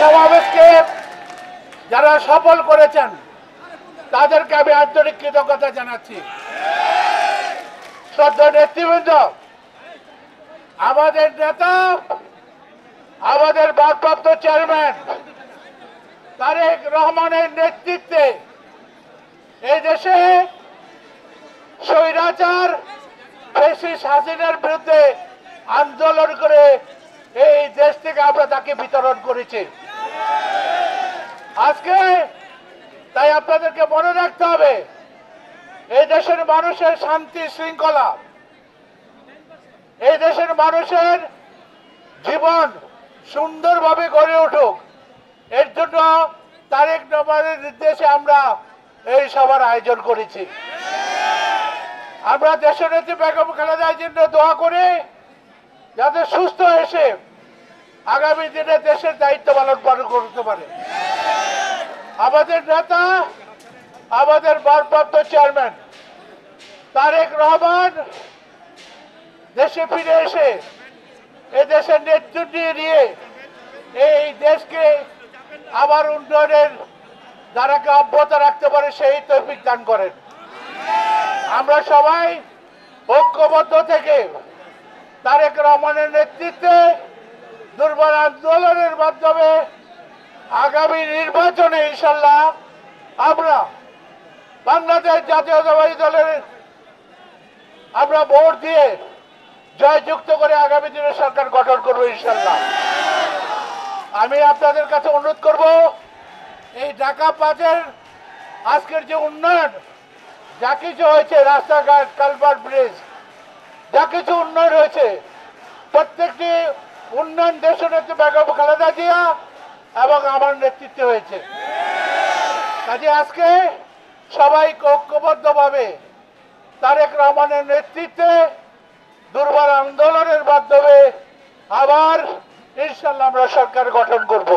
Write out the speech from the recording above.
সমাবেশকে যারা সফল করেছেন তাদেরকে আমি আন্তরিক কৃতজ্ঞতা জানাচ্ছি। শ্রদ্ধেয় নেতৃবৃন্দ, আমাদের নেতা, আমাদের ভারপ্রাপ্ত চেয়ারম্যান তারেক রহমানের নেতৃত্বে এই দেশে স্বৈরাচার ফ্যাসিস্ট হাসিনার বিরুদ্ধে আন্দোলন করে এই দেশ থেকে আমরা তাকে বিতরণ করেছি। আজকে তাই আপনাদেরকে মনে রাখতে হবে, এই দেশের মানুষের শান্তি শৃঙ্খলা, এই দেশের মানুষের জীবন সুন্দরভাবে গড়ে উঠুক, এর জন্য তারেক রহমানের নির্দেশে আমরা এই সভার আয়োজন করেছি। আমরা দেশনেত্রী বেগম খালেদা জিয়ার জন্য দোয়া করে যাতে সুস্থ এসে আগামী দিনে দেশের দায়িত্ব পালন করতে পারে। আমাদের নেতা, আমাদের ভারপ্রাপ্ত চেয়ারম্যান তারেক রহমান দেশে ফিরে এসে এই দেশের নেতৃত্ব নিয়ে এই দেশকে আবার উন্নয়নের ধারাকে অব্যাহত রাখতে পারে সেই তৌফিক দান করেন। আমরা সবাই ঐক্যবদ্ধ থেকে তারেক রহমানের নেতৃত্বে দুর্বার আন্দোলনের মাধ্যমে আগামী নির্বাচনে ইনশাল্লাহ আমরা বাংলাদেশ জাতীয়তাবাদী দলের আমরা ভোট দিয়ে জয়যুক্ত করে আগামী দিনে সরকার গঠন করবো ইনশাল্লাহ। আমি আপনাদের কাছে অনুরোধ করব, এই ঢাকা পাঁচের আজকের যে উন্নয়ন যা কিছু হয়েছে, রাস্তাঘাট, কালভার্ট, ব্রিজ, যা কিছু উন্নয়ন হয়েছে, প্রত্যেকটি উন্নয়ন দেশনেত্রী বেগম খালেদা জিয়া এবং আমার নেতৃত্বে হয়েছে। কাজে আজকে সবাই ঐক্যবদ্ধভাবে তারেক রহমানের নেতৃত্বে দুর্বার আন্দোলনের মাধ্যমে আবার ইনশাল্লাহ আমরা সরকার গঠন করব।